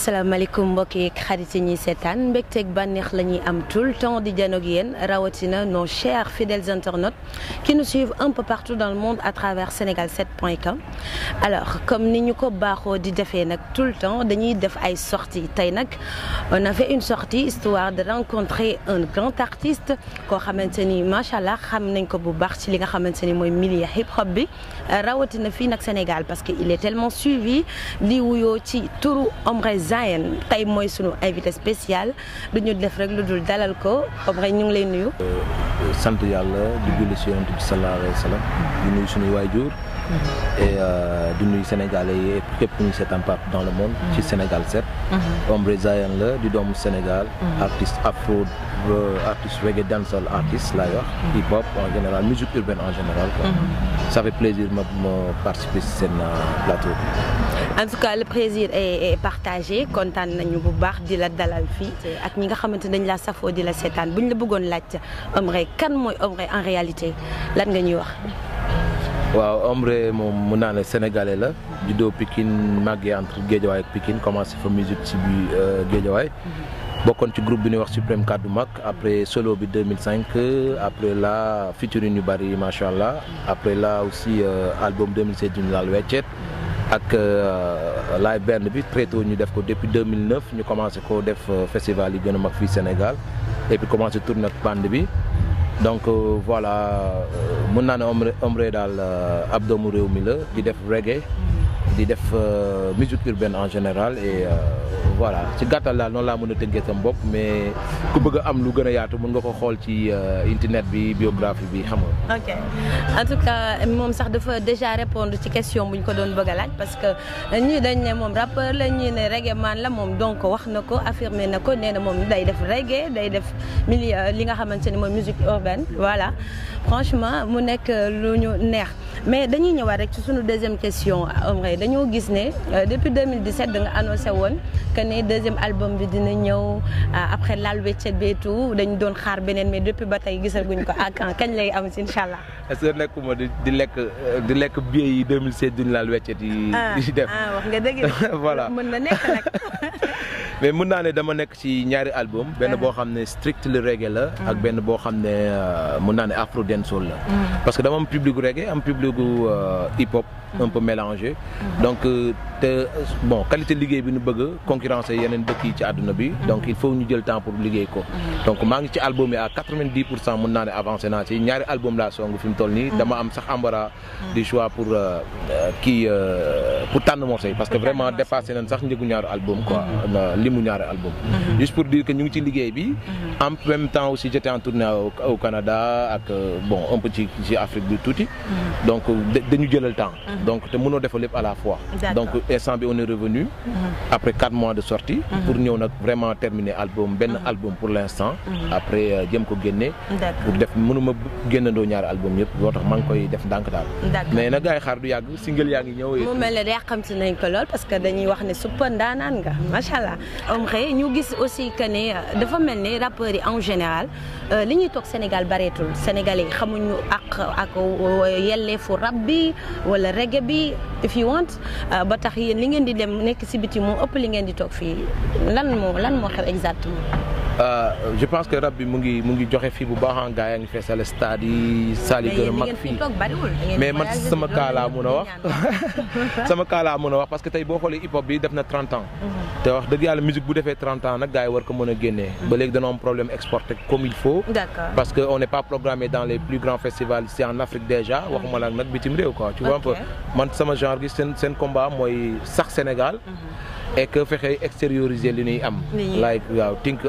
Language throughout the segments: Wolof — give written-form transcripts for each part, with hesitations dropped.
asalaamaaleykum mbokk yi xarit yi ñuy seetaan mbégteeg bànneex la ñuy am tout le temps di janoog yéen rawatina nos chers fidèles internautes qui nous suivent un peu partout dans le monde à travers Sénégal7.com. alors comme ni ñu ko baaxoo di defee nag tout le temps dañuy def ay sorties tey nag on a fait une sortie histoire de rencontrer un grand artiste koo xamante ni macha allah xam nañ ko bu baax ci li nga xamante ni mooy milieu hip hop bi rawatina fii nag Sénégal parce que il est tellement suivi di wuyoo ci turu Omre Zion tey mooy sunu invité spécial duñu def rek lu dul dalal ko Omre ñu ngi lay nuyu. sant yàlla di julli ci Yonent bi sallallahu alayhi wa sallam di nuyu suñuy waajur et di nuyu Sénégalais yi képp ku ñu seetaan partout dans le monde ci Sénégal 7. Omre Zion la di doomu Sénégal. artiste afro artiste reggae dancehall artiste laay wax. hip hop en général musique urbaine en général quoi. Ça fait plaisir ma participer ci seen plateau. En tout cas le plaisir est partagé kontaan nañu bu baax di la dalal fii ak ñi nga xamante dañ la safoo di la seetaan buñ la bëggoon laaj Omre kan mooy Omre en réalité lan nga ñuy wax. waaw Omre moom mun naa ne sénégalais la juddoo Pikine màggee entre Guédiawaye ak Pikine commencé fa musique ci bi Guédiawaye bokkoon ci groupe bi ñuy wax Suprême Kaddu Mag après solo bi 2005 après là featuring yu bari macha allah après là aussi album 2007 ñu laal weccet ak live band bi très tôt ñu def ko depuis 2009 ñu commencé ko def festival yi gën a mag fii Sénégal et puis commencé tourner ak band bi donc voilà mën naa ne Omre daal ab doomu réew mi la di def reggae di def musique urbaine en général et voilà ci gàttal daal noonu laa mën a tënkee sam bopp mais ku bëgg a am lu gën a yaatu mën nga ko xool ci internet bi biographie bi xam nga. ok en tout cas moom sax dafa déjà répondre ci question bu ñu ko doon bëgg a laaj parce que ñii dañ ne moom rappeur la ñii ne reggae man la moom donc wax na ko affirmé na ko nee na moom day def reggae day def milieu li nga xamante ni mooy musique urbaine voilà franchement mu nekk lu ñu neex mais dañuy ñëwaat rek ci sunu deuxième question Omre dañoo gis ne depuis 2017 da nga annoncé woon que ne deuxième album bi dina ñëw après laal weccet bi et tout dañu doon xaar beneen mais depuis ba tey gisaguñ ko ak kañ lay am si incha allah. est-ce que nekkuma di lekk billet yi 2007 duñu laal weccet yi. di def wax nga dëgg voilà mën na nekk nag. mais mën naa ne dama nekk ci ñaari album benn boo xam ne strict le reggae la ak benn boo xam ne mën naa ne afro dancehall la parce que dama am public reggae am public hip hop un peu mélangé donc te bon qualité liggéey bi ñu bëgg concurrence yeneen dëkk yi ci àdduna bi donc il faut ñu jël temps pour liggéey ko donc maa ngi ci album yi à 90% mën naa ne avancé naa ci ñaari album laa song fi mu toll nii dama am sax embarras du choix pour tànn morceau yi parce que vraiment dépassé nañ sax njëgu ñaari album quoi limu ñaari album juste pour dire que ñu ngi ci liggéey bi en même temps aussi j'étais en tournée au Canada ak bon un peu ci Afrique bi tuuti donc dañu jëlal temps donc te mënoo defal lépp à la fois donc instant bi on est revenu après 4 mois de sortie pour ñëw nag vraiment terminer benn album pour l'instant après jëm ko génne pour def mënuma génnandoo ñaari album yëpp loo tax maa ngi koy def ndànk daal mais nag gars yi xaar du yàgg single yaa ngi ñëw mu mel ne day xamti nañ ko lool parce que dañuy wax ne super ndaanaan nga macha allah Omre ñu gis aussi que ne dafa mel ne rappeurs yi en général li ñuy toog Sénégal bareetul sénégalais yi xamuñu ak yelleefu rap bi wala reggae bi if you want ba tax yéen li ngeen di dem nekk si biti moo ëpp li ngeen di toog fii lan moo xew exactement. je pense que rap bi mu ngi joxe fii bu baax gaa yaa ngi feesal stade yi saal yi gën a mag fii mais man sama kaa laa mën a wax sama kaa laa mën a wax parce que tey boo xoolee hip hop bi def na 30 ans te wax dëgg yàlla musique bu defee 30 ans nag gaa yi war ko mën a génnee ba léegi dañoo am problème exporté comme il faut parce que on n'est pas programmé dans les plus grands festivals ici en Afrique déjà waxuma la nag bitim réew quoi tu vois un peu man sama genre gi seen combat mooy sax Sénégal et que fexe extérioriser li ñuy am like waaw think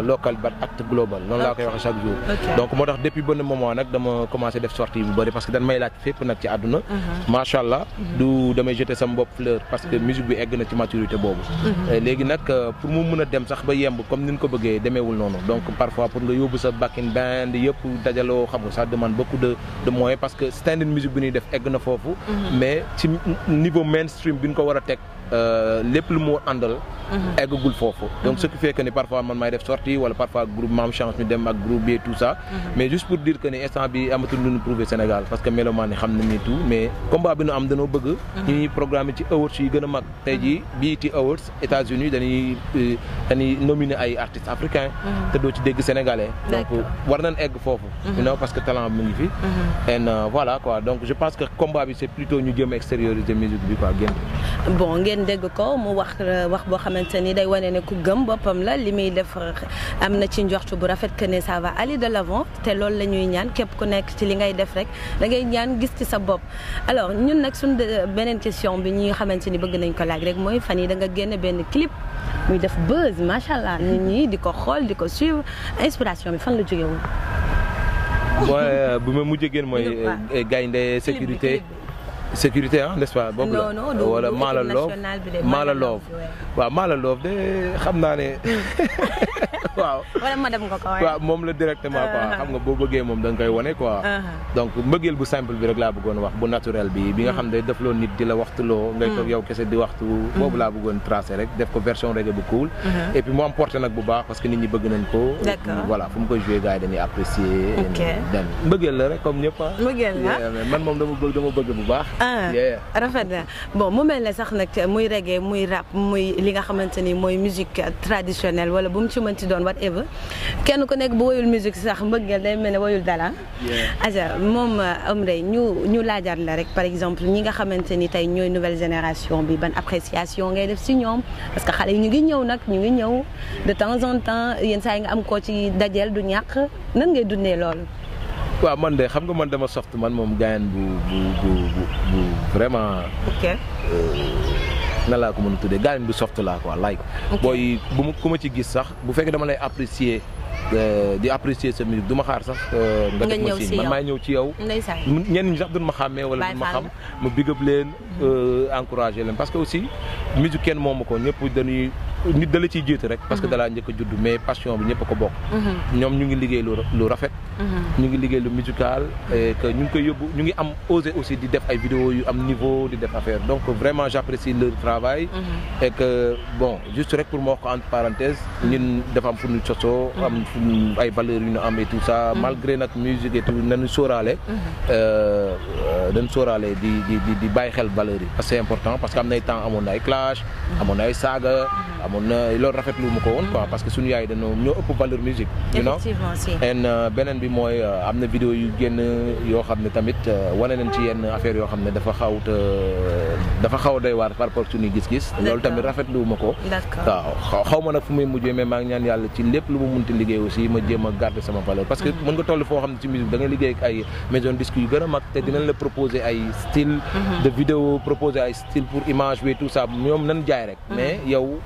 local but act global noonu laa koy waxee chaque jour donc moo tax depuis benn moment nag dama commencé def sortie bu bëri parce que dañ may laaj fépp nag ci àdduna macha allah du damay jeter sama bopp fleur parce que musique bi egg na ci maturité boobu léegi nag pour mu mën a dem sax ba yemb comme ni ñu ko bëggee demeewul noonu donc parfois pour nga yóbbu sa backing band yëpp dajaloo xam nga ça demande beaucoup de moyens parce que standard musique bi ñuy def egg na foofu mais ci niveau mainstream bi ñu ko war a teg lépp lu mu àndal eggagul foofu donc ce qui fait que ni parfois man maay def sortie wala parfois groupe Mam Chance ñu dem ak groupe bi tout ça mais juste pour dire que ni instant bi amatul lu ñu prouver Sénégal parce que Méloman ni xam nañu tout mais combat bi nu am dañoo bëgg ñuy programme ci awards yi gën a mag tey jii BET Awards États-Unis dañuy nominer ay artistes africains te doo ci dégg sénégalais donc war nañ egg foofu you know parce que talent bi mu ngi fi and voilà quoi donc je pense que combat bi c'est plutôt ñu jëm extérioriser musique bi quoi génn bon ngeen dégg ko mu wax boo xamante ni day wane ne ku gëm boppam la li muy def am na ci njortu bu rafet que ne ça va aller de l'avant te loolu la ñuy ñaan képp ku nekk ci li ngay def rek da ngay ñaan gis ci sa bopp. alors ñun nag suñu beneen question bi ñi nga xamante ni bëgg nañ ko laaj rek mooy fan yi da nga génne benn clip muy def buzz macha allah nit ñi di ko xool di ko suivre inspiration bi fan la jóge woon. mooy bu ma mujjee génn mooy gaynde sécurité ah n'est-ce pas boobu la wala Mala Love waaw Mala Love de xam naa ne waaw wala madame nga ko waaw moom la directement quoi xam nga boo bëggee moom da nga koy wane quoi donc mbëggeel bu simple bi rek laa bëggoon wax bu naturel bi nga xam ne def loo nit di la waxtuloo ngay toog yow kese di waxtu boobu laa bëggoon tracé rek def ko version reggae bu cool et puis mu am porté nag bu baax parce que nit ñi bëgg nañ ko voilà fu mu koy joué gars yi dañuy apprécier dem mbëggeel la rek comme ñëpp man moom dama bëgg bu baax rafet na bon mu mel ne sax nag muy reggae muy rap muy li nga xamante ni mooy musique traditionnelle wala bu mu ci mënti doon whatever kenn ku nekk bu woyul musique sax mbëggeel day mel ne woyul dala aja moom Omray ñu laajaat la rek par exemple ñi nga xamante ni tey ñooy nouvelle génération bi ban appréciation ngay def si ñoom parce que xale yi ñu ngi ñëw de temps en temps yenn saa yi nga am koo ci dajeel du ñàkk nan ngay dundee loolu. waaw man de xam nga man dama soft man moom gaayan bu vraiment na laa ko mën a tuddee gaayan bu soft laa quoi like booy ku ma ci gis sax bu fekkee dama lay apprécier di apprécier sa musique du ma xaar sax nga def ma si man maay ñëw ci yow ñenn ñi sax duñ ma xàmmee wala duñ ma xam ma big up leen encourager leen parce que aussi musique kenn moomu ko ñëpp dañuy nit da la ciy jiitu rek parce que dalaa njëkk a judd mais passion bi ñëpp a ko bokk ñoom ñu ngi liggéey lu rafet ñu ngi liggéey lu musical et que ñu ngi koy yóbbu ñu ngi am osé aussi di def ay vidéos yu am niveau di def affaire donc vraiment j'apprécie leur travail et que bon juste rek pour ma wax ko entre parenthèse ñun dafa am fu ñu sosoo am fu ay valeurs yu ñu am et tout ça malgré nag musique et tout nañu sóoraale dañu sóoraale di bàyyi xel valeurs yi parce que c'est important parce que am nay temps amoon na ay clash amoon na ay saaga amoon na loolu rafetlu ma ko woon quoi parce que suñu yaay dañoo ñoo ëpp valeur musique you know and beneen bi mooy am na vidéo yu génn yoo xam ne tamit wane nañ ci yenn affaire yoo xam ne dafa xaw a doy waar par rapport suñuy gis-gis loolu tamit rafetlu ma ko waaw xaw ma nag fu muy mujjee mais maa ngi ñaan yàlla ci lépp lu mu munti liggéey aussi ma jéem a garder sama valeur parce que mën nga toll foo xam ne ci musique da ngay liggéey ak ay maison disque yu gën a mag te dinañ la proposer ay style de vidéo proposer ay style pour image bi tout ça ñoom nañ jaay rek mais yow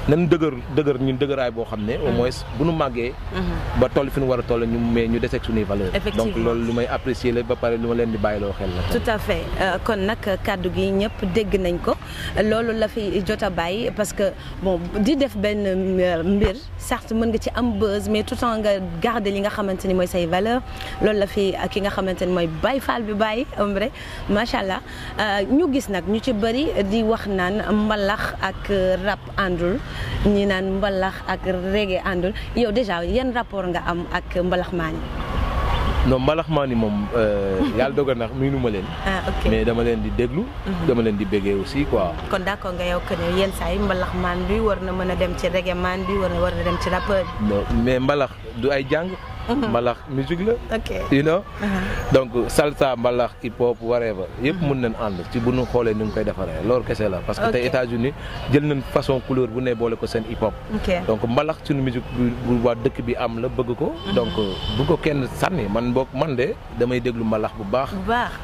nan dëgër ñun dëgëraay boo xam ne au moins bu nu màggee ba toll fi nu war a toll ñu deseeg suñuy valeur donc loolu lu may apprécier la ba pare lu ma leen di bàyyiloo xel la tout à fait kon nag kàddu gi ñëpp dégg nañ ko loolu la fi jot a bàyyi parce que bon di def benn mbir certes mën nga ci am buzz mais tout le temps nga garder li nga xamante ni mooy say valeur loolu la fi ki nga xamante ni mooy Baye Fall bi bàyyi Omray macha allah ñu gis nag ñu ci bëri di wax naan mbalax ak rap àndul ñi naan mbalax ak reggae àndul yow déjà yan rapport nga am ak mbalax maani non mbalax maani moom yàlla dogal na miinu ma leen mais dama leen di déglu dama leen di béggee aussi quoi kon d'accord nga yow que ne yenn saa yi mbalax maan bi war na mën a dem ci reggae maan bi war na dem ci rappeur bi non mais mbalax du ay jàng mbalax musique la you know donc salsa mbalax hip hop whatever yëpp mën nañ ànd ci bu ñu xoolee ni ñu koy defaree loolu kese la parce que tey États-Unis jël nañ façon couleur bu ne boole ko seen hip hop donc mbalax suñu musique bu waa dëkk bi am la bëgg ko donc bu ko kenn sànni man de damay déglu mbalax bu baax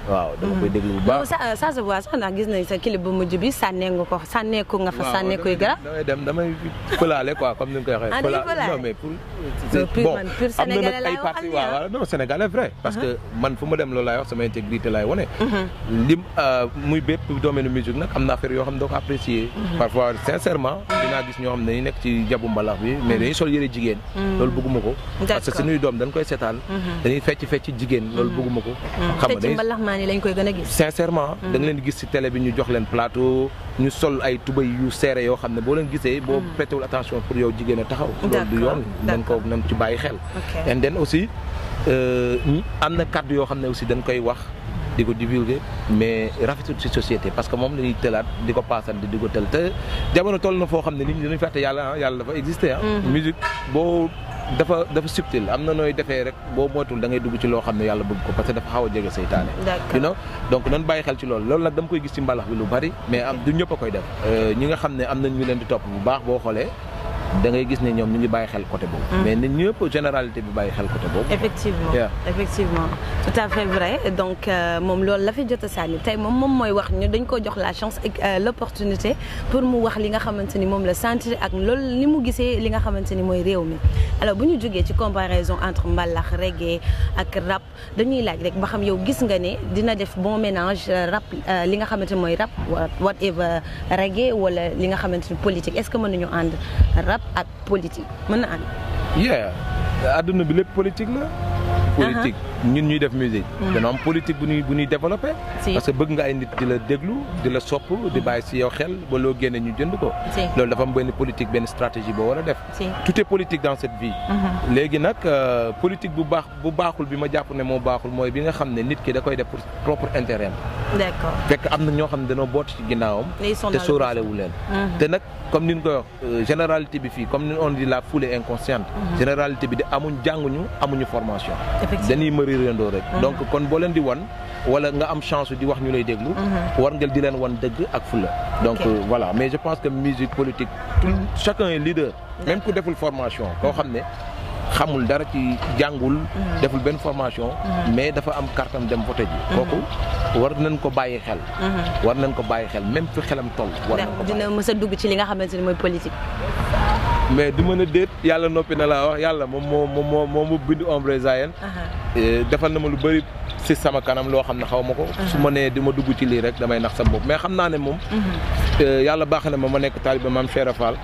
waaw dama koy déglu bu baax ça se voit sax ndax gis nañ sa clip bu mujj bi sànneeku nga fa sànneekuy garab damay fëlaale quoi comme ni nga koy waxee non mais pour bon ay parti waaw non Sénégal est vrai parce que man fu ma dem loolu laay wax sama intégrité laay wane lim muy bépp domaine musique nag am na affaire yoo xam ne doo ko apprécier parfois sincèrement dinaa gis ñoo xam ne dañuy nekk ci jabu mbalax bi mais dañuy sol yëre jigéen loolu bëgguma ko parce que suñuy doom dañ koy seetaan dañuy fecc jigéen loolu bëgguma ko xam nga mbalax maa ni lañ koy gën a gis sincèrement da nga leen di gis ci télé bi ñu jox leen plateau ñu sol ay tubay yu serré yoo xam ne boo leen gisee boo prêtéwul attention pour yow jigéen a taxaw loolu du yoon nañ ci bàyyi xel and then aussi am na kàddu yoo xam ne aussi dañ koy wax di ko divulguer mais rafetul ci société parce que moom la ñuy tëlaat di ko paasal di ko tël te jamono toll na foo xam ne nit ñi dañuy fàtte yàlla dafa exister musique boo dafa subtil am na nooy defee rek boo moytul da ngay dugg ci loo xam ne yàlla bëgg ko parce que dafa xaw a jege seytaane you know donc nan bàyyi xel ci loolu nag dama koy gis ci mbalax bi lu bari mais am du ñëpp a koy def ñi nga xam ne am nañ ñu leen di topp bu baax boo xoolee da ngay gis ne ñoom ñu ngi bàyyi xel côté boobu. mais nit ñëpp généralité bi bàyyi xel côté boobu. effectivement tout à fait vrai donc moom loolu la fi jot a sànni tey moom mooy wax ñu dañ ko jox la chance et l'opportunité pour mu wax li nga xamante ni moom la sentir ak loolu li mu gisee li nga xamante ni mooy réew mi. alors bu ñu jógee ci comparaison entre mbalax reggae ak rap dañuy laaj rek ba xam yow gis nga ne dina def bon mélange rap li nga xamante ni mooy rap whatever reggae wala li nga xamante ni politique est-ce que mën nañu ànd rap ak politique mën na ànd. adduna bi lépp politique la. politique ñun ñuy def musique. dana am politique bu ñuy développé. parce que bëgg nga ay nit di la déglu di la sopp di bàyyi si yow xel ba loo génne ñu jënd ko. loolu dafa am benn politique benn stratégie boo war a def. tout est politique dans cette vie. léegi nag politique bu baaxul bi ma jàpp ne moo baaxul mooy bi nga xam ne nit ki da koy def pour propre intérêt am. d'accord fekk am na ñoo xam ne dañoo boot ci ginnaawam. te sóoraale wu leen. te nag comme ni ñu koy wax généralité bi fii comme ni on dit la foule est inconsciente. généralité bi de jànguñu amuñu formation. dañuy mëri rendoo rek. donc kon boo leen di wan wala nga am chance di wax ñu lay déglu. war ngeen di leen wan dëgg ak fulla. donc voilà mais je pense que musique politique. chacun est leader. même ku deful formation koo xam ne xamul dara ci jàngul. deful benn formation. mais dafa am kartam dem voté ji. kooku war nañ ko bàyyi xel. war nañ ko bàyyi xel même fi xelam toll. war nañ ko dina mës a dugg ci li nga xamante ni mooy politique. mais du mën a déet yàlla noppi na laa wax yàlla moom moo bind ombre Zayen. defal na ma lu bëri si sama kanam loo xam ne xaw ma ko. su ma nee di ma dugg ci lii rek damay nax sa bopp mais xam naa ne moom. yàlla baax na ma nekk taaliba maam Cheikh Fall.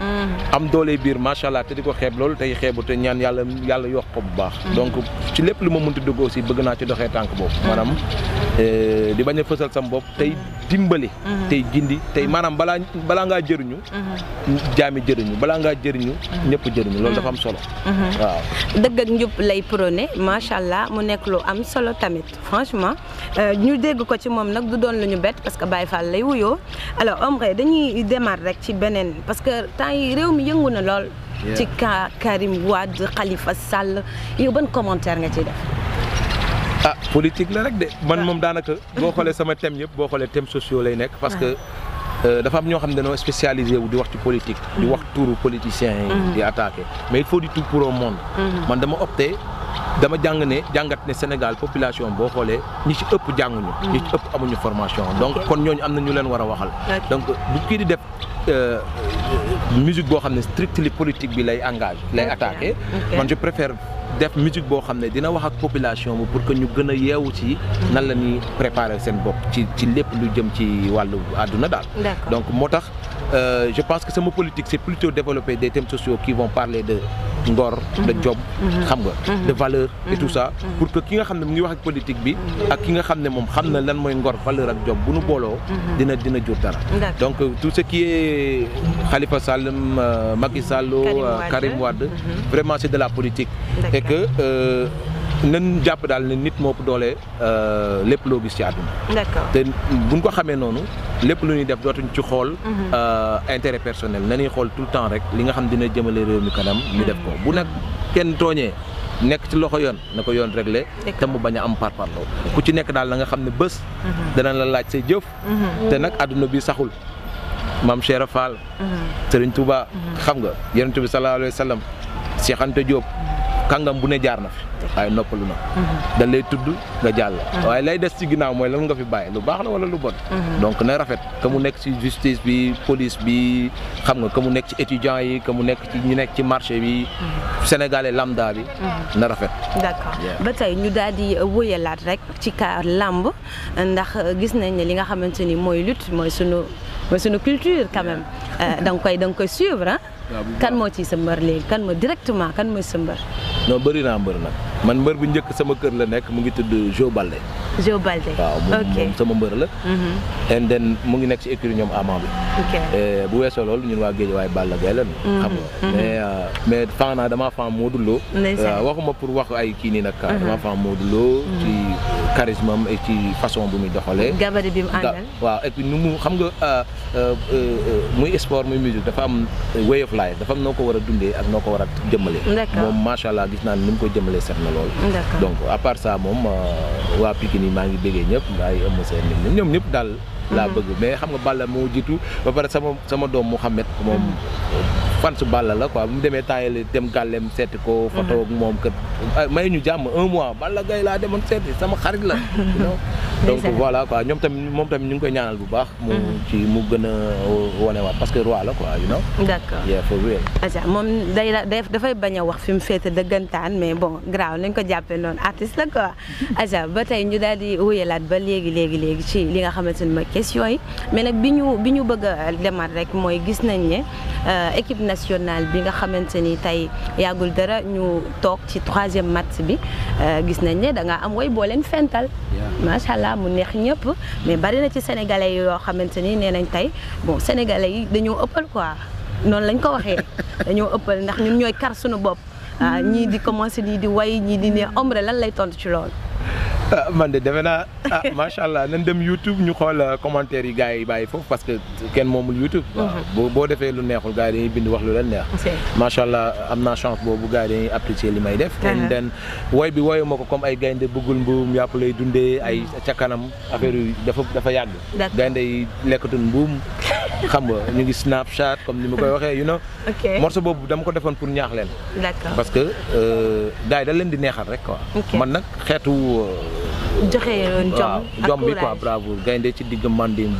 am doole biir macha allah te di ko xeeb loolu tey xeebu te ñaan yàlla yokk ko bu baax. donc ci lépp lu ma mënti dugg aussi bëgg naa ci doxee tànk boobu. maanaam di bañ a fësal sam bopp tey dimbali. tey gindi tey maanaam balaa ngaa jëriñu. jaami jëriñu balaa ngaa jëriñu. ñëpp jëriñu loolu dafa am solo. waaw dëgg ak njub lay prôné macha allah mu nekk lu am solo tamit franchement ñu dégg ko ci moom nag du doon lu ñu bett parce que Baye Fall lay wuyoo alors Ombre dañuy démarrer rek ci beneen parce que temps yi réew mi yëngu na lool. ci cas Karim Wade Khalifa Sall yow ban commentaire nga ciy def. politique la rek de man moom daanaka boo xoolee sama thème yëpp boo xoolee thème sociaux lay nekk parce que. dafa am ñoo xam ne dañoo spécialisé wu di wax ci politique. di wax turu politiciens yi. di attaqué mais il faut du tout pour au monde. man dama opté dama jàngat ne Sénégal population boo xoolee ñi ci ëpp jànguñu. ñi ci ëpp amuñu formation donc kon ñooñu am na ñu leen war a waxal. donc bu kii di def musique boo xam ne strictly politique bi lay attaqué. man je préfère def musique boo xam ne dina wax ak population bi pour que ñu gën a yeewu ci nan la ñuy préparer seen bopp ci lépp lu jëm ci wàllu àdduna daal. donc moo tax je pense que sama politique c'est plutôt développer des thèmes sociaux qui vont parler de ngor de job xam nga de valeur et tout ça pour que ki nga xam ne mu ngi wax ak politique bi ak ki nga xam ne moom xam na lan mooy ngor valeur ak job bu nu booloo dina jur dara. donc tout ce qui est Khalifa Sall Macky Sall Karim Wade vraiment c'est de la politique et que nan jàpp daal ne nit moo ëpp doole lépp loo gis ci àdduna. d'accord te buñ ko xamee noonu lépp lu ñuy def dootuñ ci xool intérêt personnel nañuy xool tout le temps rek li nga xam dina jëmale réew mi kanam ñu def ko bu nag kenn tooñee nekk ci loxo yoon na ko yoon réglé te mu bañ a am parparloo ku ci nekk daal na nga xam ne bés dana la laaj say jëf te nag àdduna bi saxul maam Cheikh Fall Serigne Touba xam nga Yonent bi sallallahu alayhi wa sallam Cheikh Anta Diop kàngam bu ne jaar na fi waaye noppalu na dañ lay tudd nga jàll waaye lay des ci ginnaaw mooy lan nga fi bàyyi lu baax la wala lu bon donc na rafet que mu nekk ci justice bi police bi xam nga que mu nekk ci étudiants yi que mu nekk ci ñu nekk ci marché bi sénégalais lambda bi na rafet. d'accord ba tey ñu daal di wëyalaat rek ci cas làmb ndax gis nañ ne li nga xamante ni mooy lutte mooy sunu culture quand même da nga koy suivre ah. kan moo ci sa mbër léegi kan moo directement kan mooy sa mbër. non bëri naa mbër nag man mbër bu njëkk sama kër la nekk mu ngi tudd Jo Baldé. Jo Baldé waaw moom sama mbër la. and then mu ngi nekk ci écurie ñoom Ama bi. bu weesoo loolu ñun waa Guédiawaye Balla Gaye lañu. xam nga mais fan naa damaa fan Modou Lo. waxuma pour wax ay kii nii nag. damaa fan Modou Lo ci charisme am et ci façon bu muy doxalee. gabarit bi mu àndal. waaw et puis nu mu xam nga muy sport muy musique dafa am way of life dafa am noo ko war a dundee ak noo ko war a jëmmalee. moom macha allah gis naa ne ni mu ko jëmmalee set na lool. donc à part ça moom waa Pikine yi maa ngi béggee ñëpp ay ëmm seen nit ñoom ñëpp daal laa bëgg mais xam nga Balla moo jiitu ba pare sama doom Mouhamed moom fan su Balla la quoi bu mu demee taayale dem gàllem seeti ko photo ak moom kat may ñu jàmm 1 mois Balla Gaye laa demoon seeti sama xarit la donc voilà quoi ñoom tamit moom tamit ñu ngi koy ñaanal bu baax mu gën a wonewaat parce que roi la quoi you know. D'accord. Yeah, for real. aja moom dafay bañ a wax fi mu féete dëggantaan mais bon graaw nañ ko jàppee noonu artiste la quoi aja ba tey ñu daal di wóyalaat ba léegi ci li nga xamante ni mooy question yi mais nag bi ñu bëgg a demaat rek mooy gis nañ ne équipe nationale bi nga xamante ni tey yàggul dara ñu toog ci 3e match bi gis nañ ne da nga am woy boo leen fental macha allah mu neex ñëpp mais bari na ci sénégalais yoo xamante ni nee nañ tey bon sénégalais yi dañoo ëppal quoi noonu lañ ko waxee dañoo ëppal ndax ñun ñooy kar suñu bopp ñii di commencé nii di way ñii di ne ombre lan lay tontu ci loolu. man de defe naa macha allah nañ dem YouTube ñu xool commentaire yi gars yi bàyyi foofu parce que kenn moomul YouTube. waaw boo defee lu neexul gars yi dañuy bind wax lu leen neex. macha allah am naa chance boobu gars yi dañuy apprécier li may def. and then woy bi woyu ma ko comme ay gaynde bëggul mbuum yàpp lay dundee ay ca kanam affaire yi dafa yàgg. gaynde yi lekkatul mbuum xam nga ñu ngi Snapchat comme ni ma koy waxee you know. morceau boobu dama ko defoon pour ñaax leen. parce que gars yi da leen di neexal rek quoi. man nag xeetu. joxe jom bi quoi bravo gaynde ci digg mandim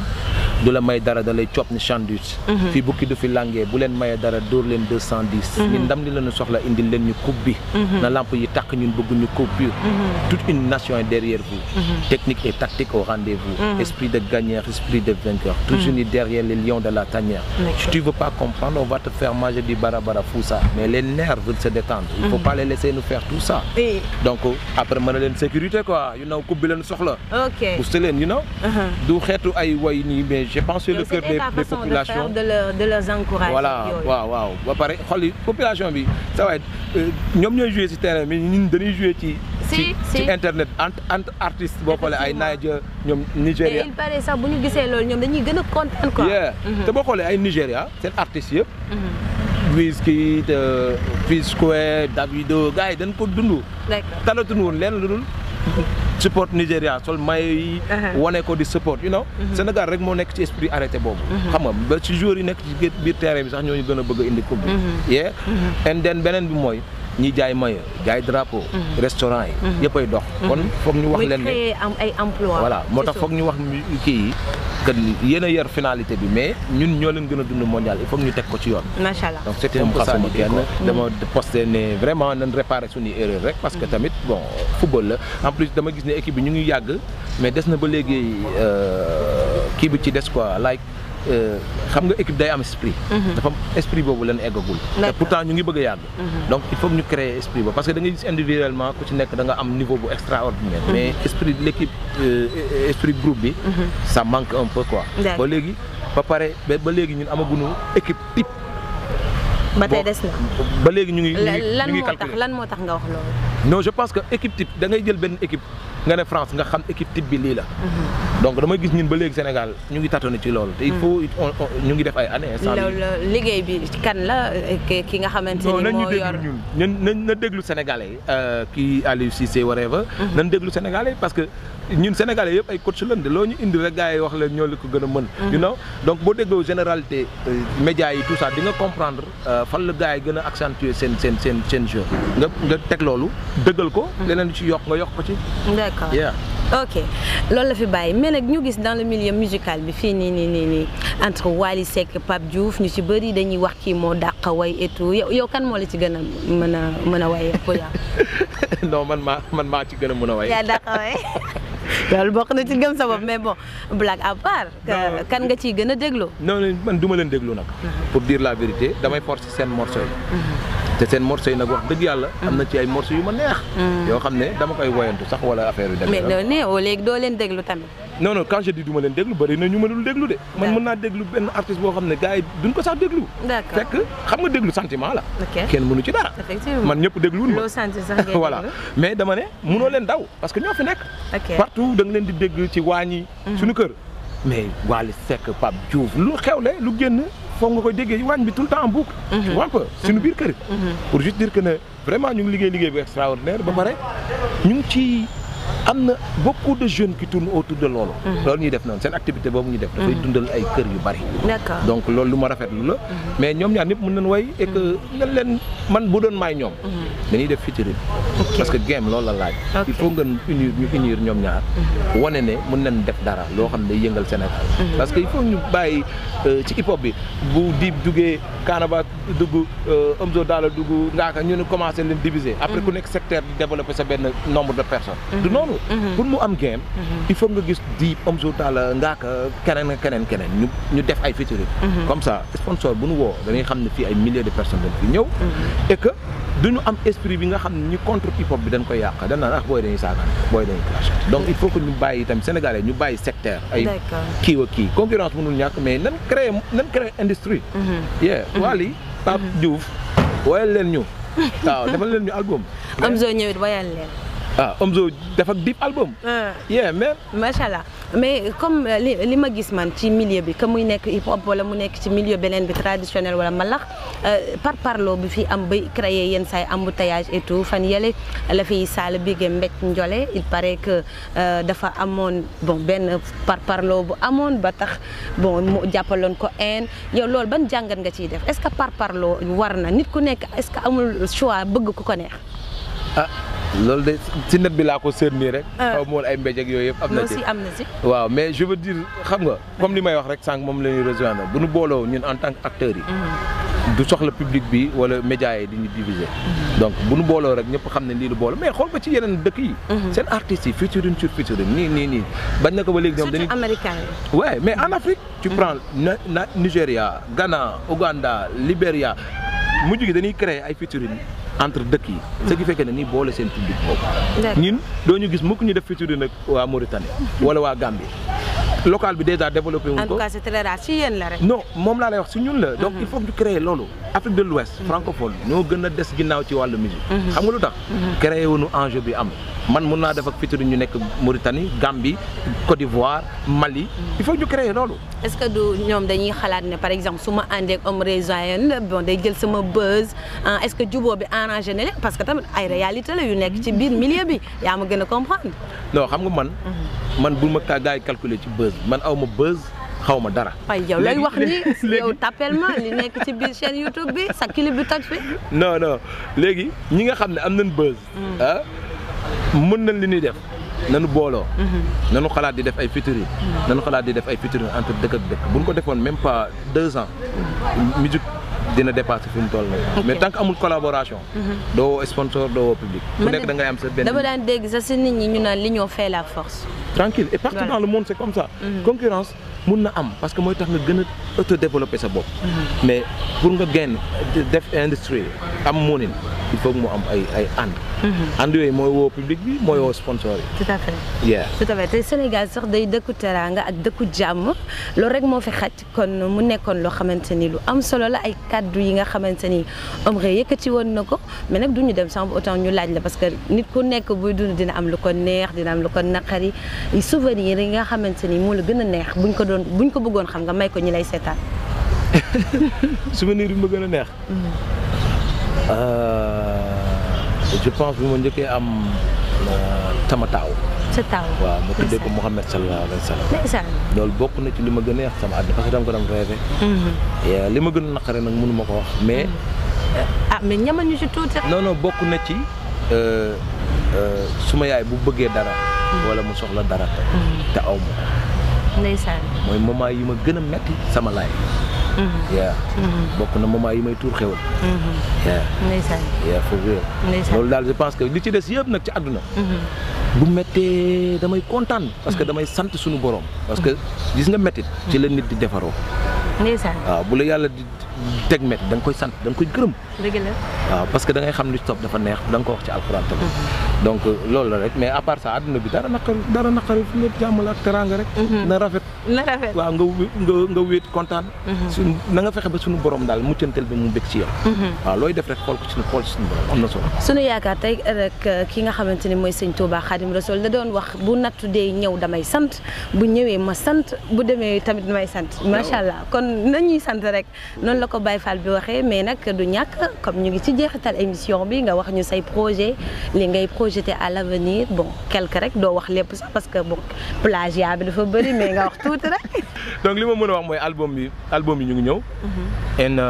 du la may dara da lay coop ni sandwich fii bukki du fi langee bu leen mayee dara dóor leen 210 ñun ndam li lañu soxla indil leen ñu coupe bi na lamp yi tàkk ñun bëgguñu coupure toute une nation est derrière vous technique et tactique au rendez-vous esprit de gagneur esprit de vainqueur tous unis derrière les lions de la tanière si tu veux pas comprendre on va te faire manger du barabara foussa mais les nerfs veulent se détendre il faut pas les laisser nous faire tout ça donc après mën na leen sécurité quoi you know coupe bi leen soxla booster leen you know du xeetu ay way nii mais j'ai pensé le cœur des populations de leurs encourager. Voilà waaw ba pare xool yi population bi ça va ñoom ñooy jouer ci terrain mais ñun dañuy jouer ci internet entre artistes boo xoolee ay Niger ñoom Nigéria. mais il paraît sax bu ñu gisee loolu ñoom dañuy gën a kontaan quoi. te boo xoolee ay Nigéria seen artistes yëpp. Wizkid, P-Square, Davido gars yi dañ ko dund. d'accord talatuñu woon leen lu dul. support Nigéria sol mayo yi wane ko di support you know Sénégal rek moo nekk ci esprit arrêté boobu xam nga ba ci joueurs yi nekk ci biir terrain bi sax ñooñu gën a bëgg a indi coupe bi and then beneen bi mooy ñi jaay mayo jaay drapeau restaurant yi yëpp ay dox kon foog ñu wax leen ne am ay emploi voilà moo tax foog ñu wax kii yi que yéen a yor finalité bi mais ñun ñoo leen gën a dund mondial il faut ñu teg ko ci yoon macha allah donc c'était un peu ça kenn dama posté ne vraiment nañ réparer suñuy erreur rek parce que tamit bon football la en plus dama gis ne équipe bi ñu ngi yàgg mais des na ba léegi kii bi ci des quoi like xam nga équipe day am esprit dafa am esprit boobu leen eggagul te pourtant ñu ngi bëgg a yàgg donc il faut que ñu créer esprit boobu parce que da ngay gis individuellement ku ci nekk da nga am niveau bu extraordinaire mais esprit de l'équipe esprit groupe bi ça manque un peu quoi ba léegi ba pare ba léegi ñun amaguñu équipe type ba tey des na ba léegi ñu ngi calculer lan moo tax nga wax loolu non je pense que équipe type da ngay jël benn équipe nga ne France nga xam équipe type bi lii la donc damay gis ñun ba léegi Sénégal ñu ngi tâtonner ci loolu te il faut ñu ngi def ay années loolu liggéey bi kan la ki nga xamante ni moo yor ñun na déglu Sénégalais kii Aliou Cissé whatever nañ déglu Sénégalais parce que ñun Sénégalais yëpp ay coach lañ de loo ñu indi rek gars yi wax leen ñoo la ko gën a mën you know donc boo dégloo généralité médias yi tout ça di nga comprendre fan la gars yi gën a accentuer seen jeu nga teg loolu dëggal ko leneen ci yokk nga yokk ko ci d'accord ok loolu la fi bàyyi mais nag ñu gis dans le milieu musical bi fii nii entre Wally Seck Pape Diouf ñu ci bëri dañuy wax kii moo dàq way et tout yow kan moo la ci gën a mën a way pour yow non man maa ci gën a mën a way yaa dàq way loolu bokk na ci gëm sa bopp mais bon blague à part kan nga ciy gën a déglu non man du ma leen déglu nag pour dire la vérité damay forcer seen morceau yi te seen morceau yi nag wax dëgg yàlla am na ci ay morceau yu ma neex yoo xam ne dama koy woyantu sax wala affaire yu demee mais ne léegi doo leen déglu tamit non non quand je dis du ma leen déglu bëri na ñu ma dul déglu de man mën naa déglu benn artiste boo xam ne gars yi duñ ko sax déglu fekk xam nga déglu sentiment la kenn mënu ci dara man ñëpp dégluwul ma voilà mais dama ne mënoo leen daw parce que ñoo fi nekk partout da nga leen di dégg ci waañ yi suñu kër mais Wally Seck Pape Diouf lu xewle lu génn foog nga koy déggee waañ bi tout le temps en boucle tu vois un peu suñu biir kër pour juste dire que ne vraiment ñu ngi liggéey bu extraordinaire ba pare ñu ngi ci am na beaucoup de jeunes qui tournent autour de loolu loolu ñuy def noonu seen activité boobu ñuy def dafay dundal ay kër yu bari donc loolu lu ma rafetlu la mais ñoom ñaar ñëpp mën nañ way et que nañ leen man bu doon maay ñoom dañuy def featuring parce que game loolu la laaj il faut nga unir ñoom ñaar wane ne mën nañ def dara loo xam ne day yëngal Sénégal parce que il faut ñu bàyyi ci hip hop bi bu Dip duggee Kanaba dugg Omzo Dollar dugg Ngaaka ñu ne commencé leen diviser après ku nekk secteur di développer sa benn nombre de personnes du noonu pour mu am game il faut nga gis Dip Omzo Dollar Ngaaka keneen ñu def ay featuring comme ça sponsor bu nu woo dañuy xam ne fii ay milliers de personnes dañ fi ñëw et que duñu am esprit bi nga xam ne ñu contre hip hop bi dañ koy yàq dañ naan booy dañuy saagaan booy dañuy clash donc il faut que ñu bàyyi itam sénégalais ñu bàyyi secteur ay kii wa kii concurrence mënul ñàkk mais nan créer industrie Wally Pape Diouf woyal leen ñu waaw defal leen ñu album Omzo ñëwit woyal leen Omzo def ak Dip album mais macha allah mais comme li ma gis man ci milieu bi que muy nekk hip hop wala mu nekk ci milieu beneen bi traditionnel wala mbalax parparloo bi fi am bay créer yenn saay embouteillage et tout fan yële la fiy saal bige mbéj njole il paraît que dafa amoon benn parparloo bu amoon ba tax mu jàppaloon ko yow loolu ban jàngat nga ciy def est-ce que parparloo war na nit ku nekk est-ce que amul choix bëgg ku ko neex loolu de ci net bi laa ko seet nii rek xaw ma woon ay mbéj ak yooyu yëpp am na ci waaw mais je veux dire xam nga comme li may wax rek sànq moom la ñuy rejoindre bu ñu booloo ñun en tant que acteurs yi du soxla public bi wala médias yi di ñu diviser donc bu ñu booloo rek ñëpp xam ne lii lu booloo mais xool ko ci yeneen dëkk yi seen artistes yi featuring sur featuring nii bañ na ko ba léegi ñoom dañuy américain ouais mais en Afrique tu prends Nigeria Ghana Ouganda Libéria mujj gi dañuy créer ay featuring entre dëkk yi ce qui fait que ne nii boole seen public boobu ñun doo ñu gis mukk ñu def featuring nag waa Mauritanie wala waa Gambie local bi déjà développé wuñ ko en tout cas c'est très rare ci yéen la rek non moom laa lay wax si ñun la donc il faut que ñu créer loolu Afrique de l'Ouest francophone ñoo gën a des ginnaaw ci wàllu musique xam nga lu tax créer wuñu enjeu bi am man mun naa def ak featuring ñu nekk Mauritanie Gambie Côte d'Ivoire Mali il faut que ñu créer loolu est-ce que du ñoom dañuy xalaat ne par exemple su ma àndee ak Omre Zayen day jël sama buzz est-ce que jubóo bi arrangé na leen parce que tamit ay réalité la yu nekk ci biir milieu bi yaa ma gën a comprendre non xam nga man bu ma gars yi calculer ci buzz man aw ma buzz xaw ma dara. waaye yow lay wax ni yow tapel ma li nekk ci biir chaîne YouTube bi sa clip bi toj fi. non léegi ñi nga xam ne am nañ buzz. mën nañ li ñuy def nanu booloo. nanu xalaat di def ay featuring. nanu xalaat di def ay featuring entre dëkk ak dëkk bu ñu ko defoon même pas 2 ans. musique dina dépasser fi mu toll nii. mais tant que amul collaboration. doo sponsor doo public. ku nekk da ngay am sa benn. dama daan dégg sa si nit ñi ñu naan l'union fait la force. tranquille et partout dans le monde c'est comme ça. concurrence mun na am parce que mooy tax nga gën a auto-développer sa bopp. mais pour nga génn def industrie am moonin il faut que mu am ay ànd. ànd yooyu mooy woo public bi mooy woo sponsor yi. tout à fait. tout à fait te Sénégal sax day dëkku teraanga ak dëkku jàmm loolu rek moo fi xaj kon mu nekkoon loo xamante ni lu am solo la ay kaddu yi nga xamante ni Omre yëkkati woon na ko mais nag du ñu dem sans autant ñu laaj la parce que nit ku nekk buy dund dina am lu ko neex dina am lu ko naqari souvenir yi nga xamante ni moo la gën a neex buñ ko bëggoon xam nga may ko ñi lay seetaan. souvenir yi ma gën a neex. je pense bi ma njëkkee am sama taaw. sa taaw waaw ma tuddee ko Mouhamed sallallahu alayhi wa sallam. ndeysaan loolu bokk na ci li ma gën a neex sama àddina parce que dama ko doon rêvé. li ma gën a naqare nag mënu ma ko wax mais. mais ñamal ñu ci tuuti. non bokk na ci suma yaay bu bëggee dara. wala mu soxla dara. te aw ma. ndeysaan mooy moment yi ma gën a metti sama laay. bokk na moment yi may tuur xewal. ndeysaan for real. loolu daal je pense que li ci des yëpp nag ci àdduna. bu méttee damay kontaan parce que damay sant suñu borom. parce que gis nga méttit ci la nit di defaroo. ndeysaan waaw bu la yàlla di teg métti da nga koy sant da nga koy gërëm. dëgg la waaw parce que da ngay xam ni stop dafa neex da nga ko wax ci alxuraan tamit. donc loolu la rek mais à part ça àdduna bi dara naqari fi lépp jàmm la ak teraanga rek. na rafet. waaw nga wéet kontaan. na nga fexe ba suñu borom daal muccantel bi mu bëgg ci yow. waaw looy def rek xool suñu borom am na solo. suñu yaakaar tey rek ki nga xamante ni mooy sëñ Touba Khadim Rassoul da doon wax bu nattu dee ñëw damay sant bu ñëwee ma sant bu demee tamit may sant macha allah kon nañuy sant rek noonu la ko Baye Fall bi waxee mais nag du ñàkk comme ñu ngi ci jeexital émission bi nga wax ñu say projet li ngay projeté à l'avenir bon quelque rek doo wax lépp sax parce que bon plagiat bi dafa bëri mais nga wax tuuti rek. donc li ma mën a wax mooy album yi ñu ngi ñëw. et ñu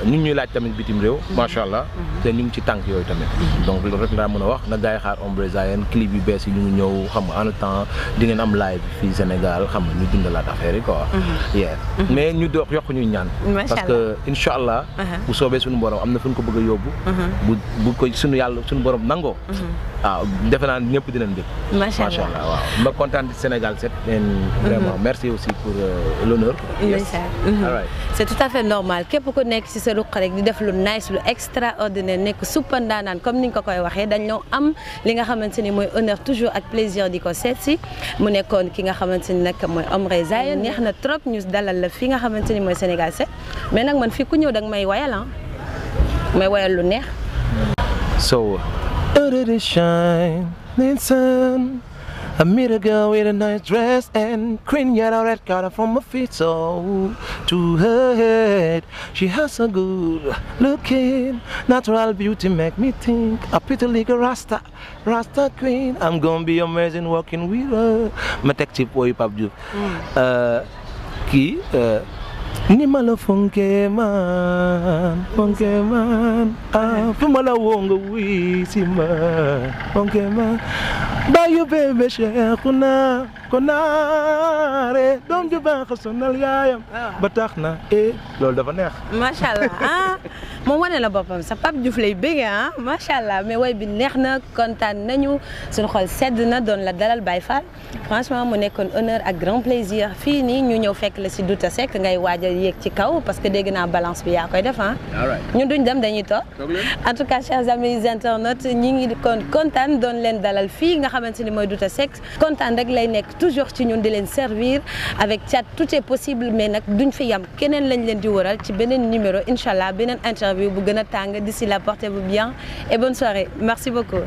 ngi ñuy laaj tamit bitim réew. macha allah te ñu ngi ci tànk yooyu tamit. donc loolu rek laa mën a wax na gars yi xaar Ombre Zayen clip yu bees yi ñu ngi ñëw xam nga en temps di ngeen am live fii Sénégal xam nga ñu dundalaat affaire yi quoi. mais ñu dox yokk ñuy ñaan. parce que incha allah. bu soobee suñu borom am na fu ñu ko bëgg a yóbbu. bu ko suñu borom nangoo. waaw defe naa ñëpp dinañ dégg. macha allah waaw ma kontaan ci Sénégal 7. vraiment merci aussi pour l'honneur. c'est tout à fait normal képp ku nekk ci sa ruq rek di def lu nice lu extraordinaire nekk super ndaanaan comme ni nga ko koy waxee dañoo am li nga xamante ni mooy honneur toujours ak plaisir di ko seet si mu nekkoon ki nga xamante ni nag mooy Ombre Zayen neex na trop ñu dalal la fi nga xamante ni mooy Sénégal 7 mais nag man fii ku ñëw danga may wayal may wayal lu neex. So under the shining sun, I meet a girl with a nice dress and green yellow red color from her feet so to her head. She has a good looking natural beauty make me think a pretty little Rasta queen. I'm gonna be amazing working with her. Ma teg ci boy Pape Diouf. Kii ni ma la fonke man fu ma la woo nga wuy si ma fonke man bayu bébé Cheikhouna Konaré doom ju baax sonal yaayam ba tax na loolu dafa neex. macha allah moom wane la boppam sa Pape Diouf lay bëgg macha allah mais way bi neex na kontaan nañu suñu xol sedd na doon la dalal Baye Fall franchement mu nekkoon honneur ak grand plaisir fii nii ñu ñëw fekk la si Douta Seck ngay waaj a yéeg ci kaw parce que dégg naa balance bi yaa koy def ñun duñ dem dañuy toog en tout cas chers amis internautes ñi ngi kon kontaan doon leen dalal fii nga xamante ni mooy Douta Seck kontaan rek lay nekk toujours ci ñun di leen servir avec Thiat tout est possible mais nag duñ fi yam keneen lañ leen di wëral ci beneen numéro incha allah beneen interview bu gën a tàng d'ici là portez-vous bien et bonne soirée merci beaucoup.